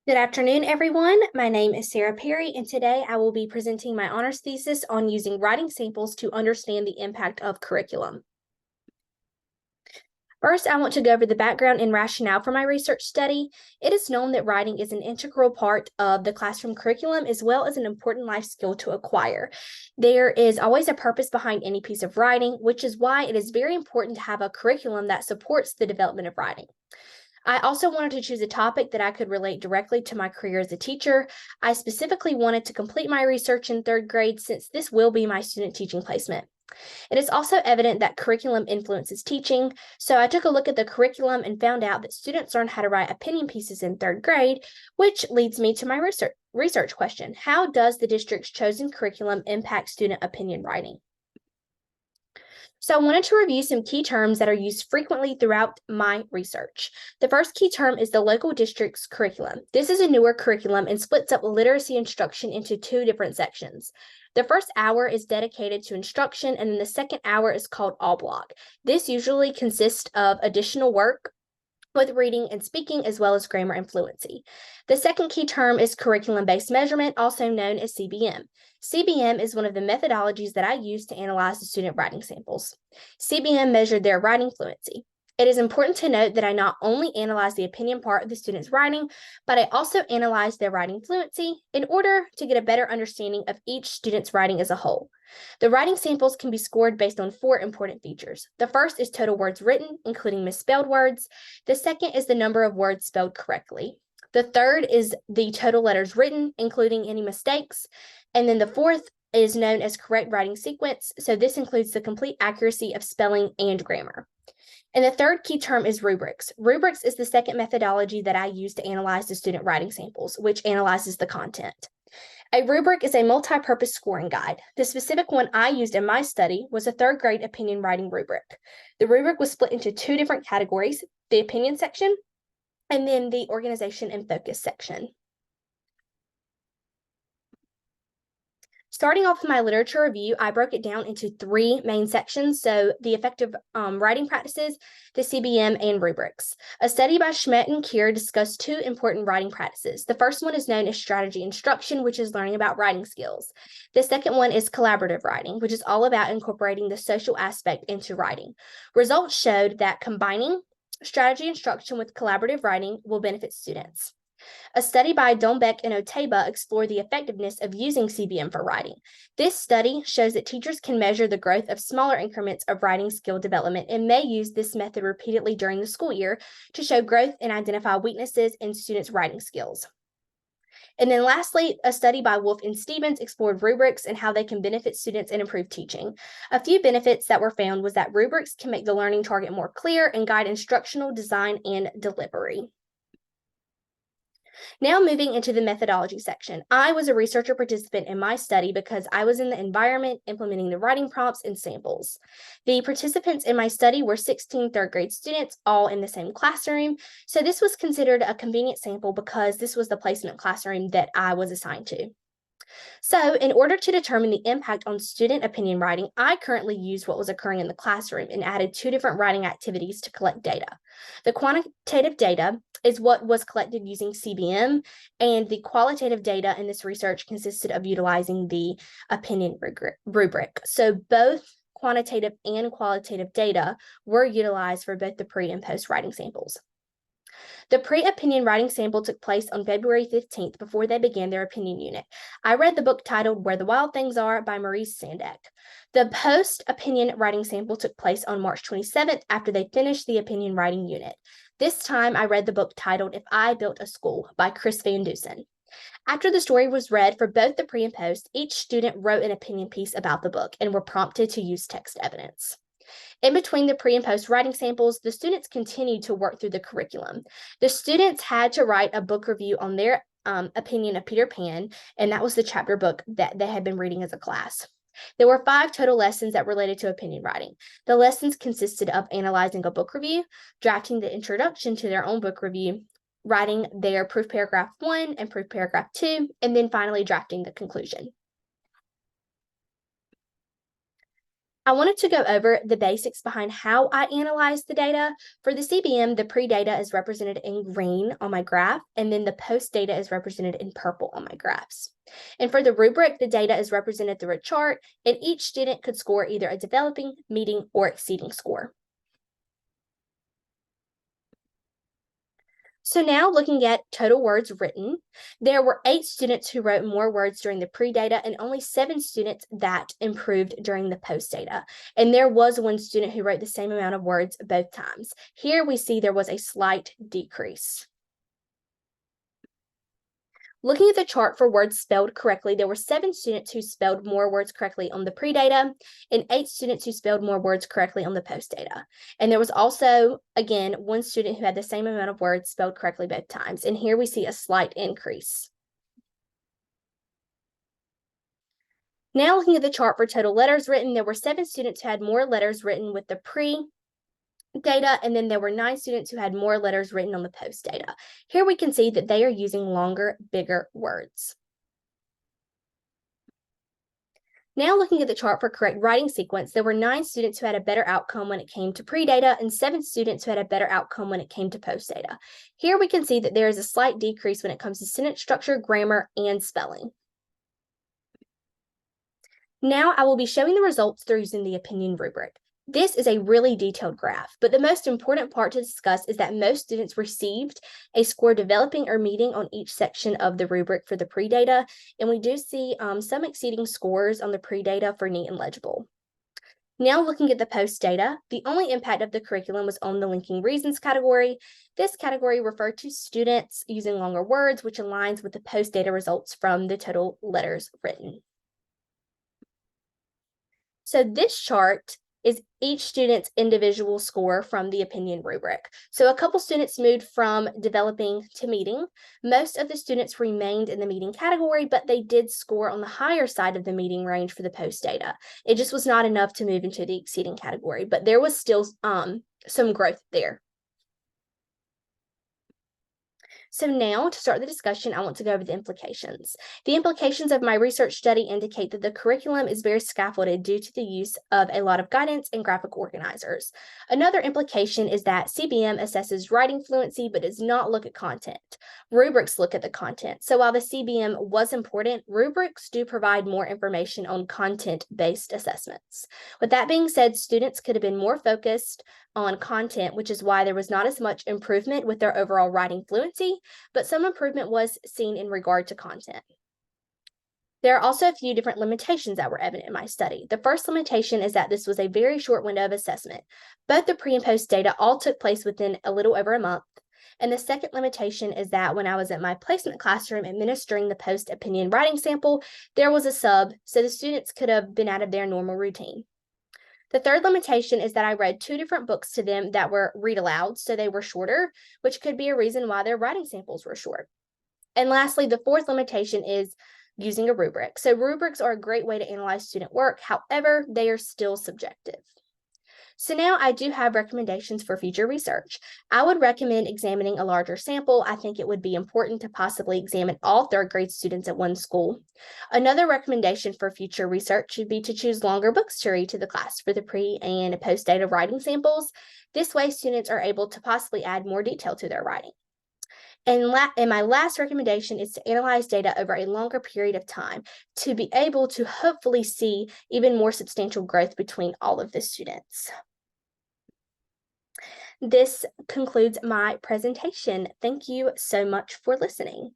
Good afternoon, everyone. My name is Sara Perry, and today I will be presenting my honors thesis on using writing samples to understand the impact of curriculum. First, I want to go over the background and rationale for my research study. It is known that writing is an integral part of the classroom curriculum as well as an important life skill to acquire. There is always a purpose behind any piece of writing, which is why it is very important to have a curriculum that supports the development of writing. I also wanted to choose a topic that I could relate directly to my career as a teacher. I specifically wanted to complete my research in third grade since this will be my student teaching placement. It is also evident that curriculum influences teaching, so I took a look at the curriculum and found out that students learn how to write opinion pieces in third grade, which leads me to my research question. How does the district's chosen curriculum impact student opinion writing? So I wanted to review some key terms that are used frequently throughout my research. The first key term is the local district's curriculum. This is a newer curriculum and splits up literacy instruction into two different sections. The first hour is dedicated to instruction, and then the second hour is called all block. This usually consists of additional work with reading and speaking, as well as grammar and fluency. The second key term is curriculum-based measurement, also known as CBM. CBM is one of the methodologies that I use to analyze the student writing samples. CBM measured their writing fluency. It is important to note that I not only analyze the opinion part of the student's writing, but I also analyze their writing fluency in order to get a better understanding of each student's writing as a whole. The writing samples can be scored based on four important features. The first is total words written, including misspelled words. The second is the number of words spelled correctly. The third is the total letters written, including any mistakes. And then the fourth is known as correct writing sequence. So this includes the complete accuracy of spelling and grammar. And the third key term is rubrics. Rubrics is the second methodology that I use to analyze the student writing samples, which analyzes the content. A rubric is a multi-purpose scoring guide. The specific one I used in my study was a third grade opinion writing rubric. The rubric was split into two different categories, the opinion section and then the organization and focus section. Starting off with my literature review, I broke it down into three main sections. So the effective writing practices, the CBM, and rubrics. A study by Schmidt and Kier discussed two important writing practices. The first one is known as strategy instruction, which is learning about writing skills. The second one is collaborative writing, which is all about incorporating the social aspect into writing. Results showed that combining strategy instruction with collaborative writing will benefit students. A study by Dombeck and Oteba explored the effectiveness of using CBM for writing. This study shows that teachers can measure the growth of smaller increments of writing skill development and may use this method repeatedly during the school year to show growth and identify weaknesses in students' writing skills. And then lastly, a study by Wolf and Stevens explored rubrics and how they can benefit students and improve teaching. A few benefits that were found was that rubrics can make the learning target more clear and guide instructional design and delivery. Now moving into the methodology section. I was a researcher participant in my study because I was in the environment implementing the writing prompts and samples. The participants in my study were 16 third grade students, all in the same classroom. So this was considered a convenient sample because this was the placement classroom that I was assigned to. So in order to determine the impact on student opinion writing, I currently used what was occurring in the classroom and added two different writing activities to collect data. The quantitative data is what was collected using CBM, and the qualitative data in this research consisted of utilizing the opinion rubric. So both quantitative and qualitative data were utilized for both the pre and post writing samples. The pre-opinion writing sample took place on February 15th before they began their opinion unit. I read the book titled Where the Wild Things Are by Maurice Sendak. The post-opinion writing sample took place on March 27th after they finished the opinion writing unit. This time I read the book titled If I Built a School by Chris Van Dusen. After the story was read for both the pre and post, each student wrote an opinion piece about the book and were prompted to use text evidence. In between the pre and post writing samples, the students continued to work through the curriculum. The students had to write a book review on their opinion of Peter Pan, and that was the chapter book that they had been reading as a class. There were 5 total lessons that related to opinion writing. The lessons consisted of analyzing a book review, drafting the introduction to their own book review, writing their proof paragraph 1 and proof paragraph 2, and then finally drafting the conclusion. I wanted to go over the basics behind how I analyze the data. For the CBM, the pre-data is represented in green on my graph, and then the post-data is represented in purple on my graphs. And for the rubric, the data is represented through a chart, and each student could score either a developing, meeting, or exceeding score. So now looking at total words written, there were 8 students who wrote more words during the pre-data and only 7 students that improved during the post-data. And there was 1 student who wrote the same amount of words both times. Here we see there was a slight decrease. Looking at the chart for words spelled correctly, there were 7 students who spelled more words correctly on the pre-data and 8 students who spelled more words correctly on the post-data. And there was also, again, 1 student who had the same amount of words spelled correctly both times. And here we see a slight increase. Now looking at the chart for total letters written, there were 7 students who had more letters written with the pre-data, and then there were 9 students who had more letters written on the post data. Here we can see that they are using longer, bigger words. Now looking at the chart for correct writing sequence, there were 9 students who had a better outcome when it came to pre-data and 7 students who had a better outcome when it came to post-data. Here we can see that there is a slight decrease when it comes to sentence structure, grammar, and spelling. Now I will be showing the results through using the opinion rubric. This is a really detailed graph, but the most important part to discuss is that most students received a score developing or meeting on each section of the rubric for the pre-data, and we do see some exceeding scores on the pre-data for neat and legible. Now looking at the post-data, the only impact of the curriculum was on the linking reasons category. This category referred to students using longer words, which aligns with the post-data results from the total letters written. So this chart is each student's individual score from the opinion rubric. So a couple students moved from developing to meeting. Most of the students remained in the meeting category, but they did score on the higher side of the meeting range for the post data. It just was not enough to move into the exceeding category, but there was still some growth there. So now, to start the discussion, I want to go over the implications. The implications of my research study indicate that the curriculum is very scaffolded due to the use of a lot of guidance and graphic organizers. Another implication is that CBM assesses writing fluency but does not look at content. Rubrics look at the content. So while the CBM was important, rubrics do provide more information on content-based assessments. With that being said, students could have been more focused on content, which is why there was not as much improvement with their overall writing fluency, but some improvement was seen in regard to content. There are also a few different limitations that were evident in my study. The first limitation is that this was a very short window of assessment. Both the pre and post data all took place within a little over a month. And the second limitation is that when I was at my placement classroom administering the post opinion writing sample, there was a sub, so the students could have been out of their normal routine. The third limitation is that I read 2 different books to them that were read aloud, so they were shorter, which could be a reason why their writing samples were short. And lastly, the fourth limitation is using a rubric. So rubrics are a great way to analyze student work. However, they are still subjective. So now I do have recommendations for future research. I would recommend examining a larger sample. I think it would be important to possibly examine all 3rd grade students at one school. Another recommendation for future research should be to choose longer books to read to the class for the pre and post data writing samples. This way, students are able to possibly add more detail to their writing. And my last recommendation is to analyze data over a longer period of time to be able to hopefully see even more substantial growth between all of the students. This concludes my presentation. Thank you so much for listening.